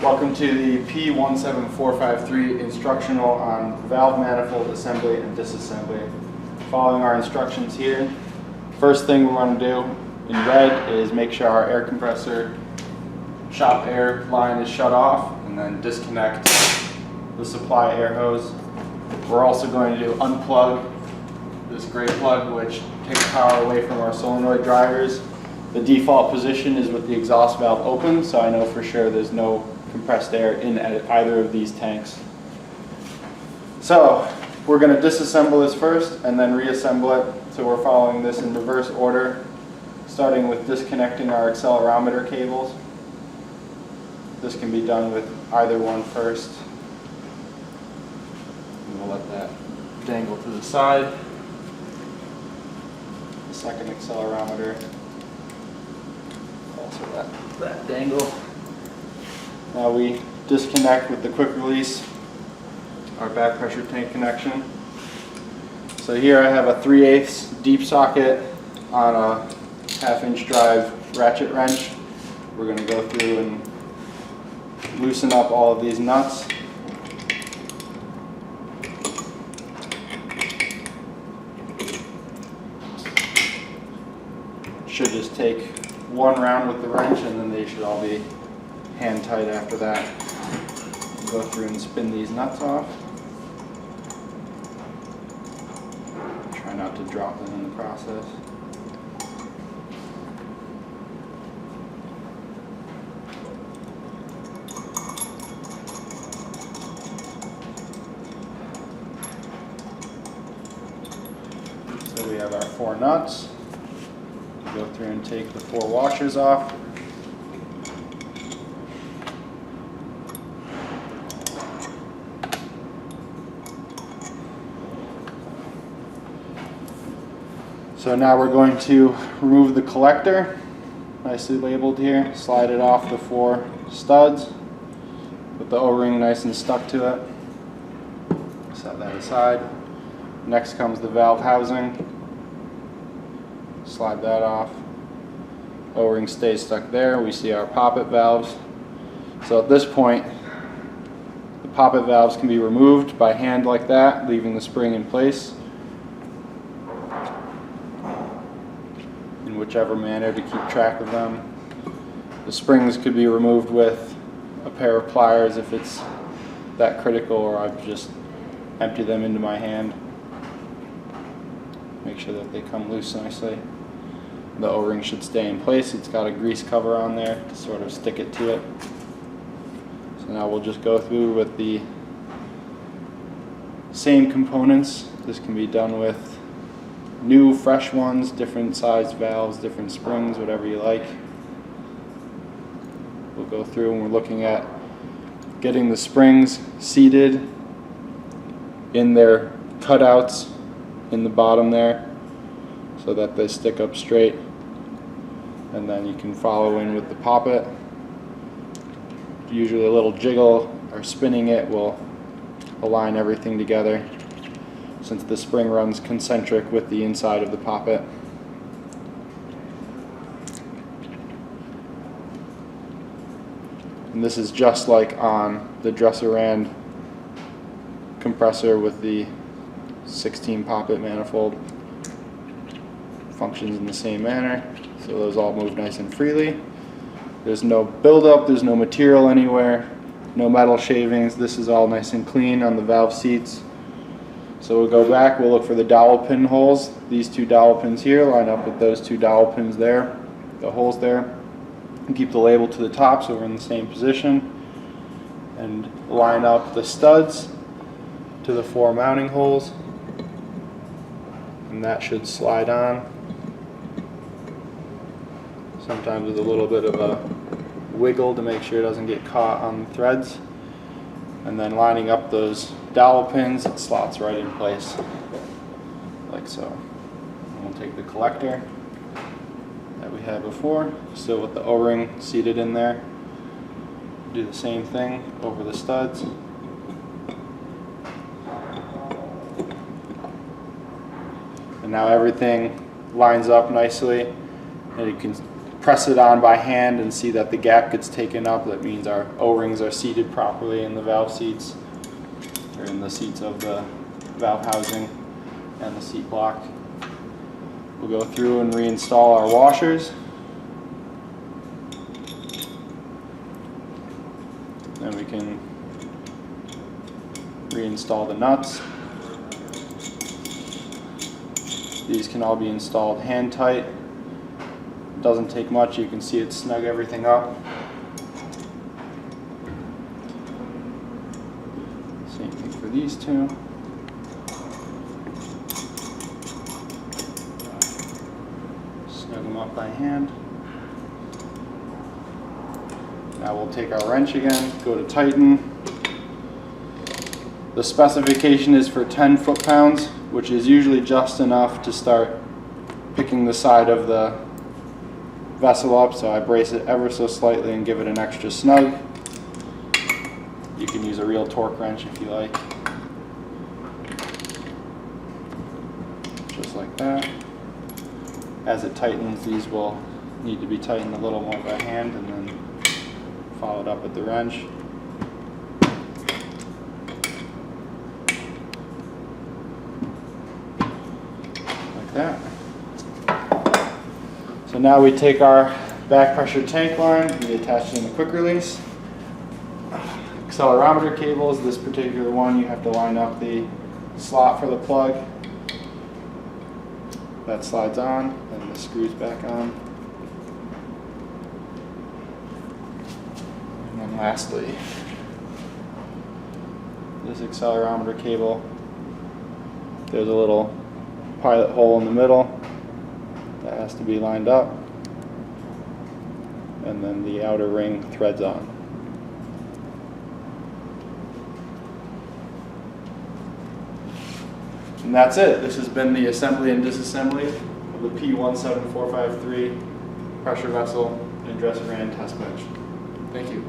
Welcome to the P17453 instructional on valve manifold assembly and disassembly. Following our instructions here, first thing we want to do in red is make sure our air compressor shop air line is shut off, and then disconnect the supply air hose. We're also going to unplug this gray plug, which takes power away from our solenoid drivers. The default position is with the exhaust valve open, so I know for sure there's no compressed air in either of these tanks. So we're going to disassemble this first and then reassemble it. So we're following this in reverse order, starting with disconnecting our accelerometer cables. This can be done with either one first. And we'll let that dangle to the side. The second accelerometer, also let that dangle. Now we disconnect with the quick release our back pressure tank connection. So here I have a 3/8 deep socket on a 1/2-inch drive ratchet wrench. We're going to go through and loosen up all of these nuts. Should just take one round with the wrench, and then they should all be hand tight after that. Go through and spin these nuts off. Try not to drop them in the process. So we have our 4 nuts. Go through and take the 4 washers off. So now we're going to remove the collector, nicely labeled here, slide it off the 4 studs with the O-ring nice and stuck to it. Set that aside. Next comes the valve housing. Slide that off. O-ring stays stuck there. We see our poppet valves. So at this point, the poppet valves can be removed by hand like that, leaving the spring in place. In whichever manner to keep track of them. The springs could be removed with a pair of pliers if it's that critical, or I just empty them into my hand. Make sure that they come loose nicely. The O-ring should stay in place. It's got a grease cover on there to sort of stick it to it. So now we'll just go through with the same components. This can be done with new, fresh ones, different sized valves, different springs, whatever you like. We'll go through and we're looking at getting the springs seated in their cutouts in the bottom there so that they stick up straight, and then you can follow in with the poppet. Usually a little jiggle or spinning it will align everything together, since the spring runs concentric with the inside of the poppet. And this is just like on the Disassembly compressor with the 16 poppet manifold. Functions in the same manner, so those all move nice and freely. There's no buildup, there's no material anywhere, no metal shavings. This is all nice and clean on the valve seats. So we'll go back, we'll look for the dowel pin holes. These 2 dowel pins here line up with those 2 dowel pins there, the holes there. And keep the label to the top so we're in the same position. And line up the studs to the 4 mounting holes. And that should slide on. Sometimes with a little bit of a wiggle to make sure it doesn't get caught on the threads. And then lining up those dowel pins, it slots right in place, like so. And we'll take the collector that we had before, still with the O-ring seated in there. Do the same thing over the studs. And now everything lines up nicely, and you can press it on by hand and see that the gap gets taken up. That means our O-rings are seated properly in the valve seats, or in the seats of the valve housing and the seat block. We'll go through and reinstall our washers. Then we can reinstall the nuts. These can all be installed hand tight. It doesn't take much. You can see it snug everything up. Same thing for these two. Snug them up by hand. Now we'll take our wrench again, go to tighten. The specification is for 10 foot-pounds, which is usually just enough to start picking the side of the vessel up, so I brace it ever so slightly and give it an extra snug. You can use a real torque wrench if you like. Just like that. As it tightens, these will need to be tightened a little more by hand and then followed up with the wrench. Like that. So now we take our back pressure tank line, we attach it in a quick release. Accelerometer cables, this particular one you have to line up the slot for the plug. That slides on, and the screws back on. And then lastly, this accelerometer cable, there's a little pilot hole in the middle that has to be lined up, and then the outer ring threads on. And that's it. This has been the assembly and disassembly of the P17453 pressure vessel and dresser ran test bench. Thank you.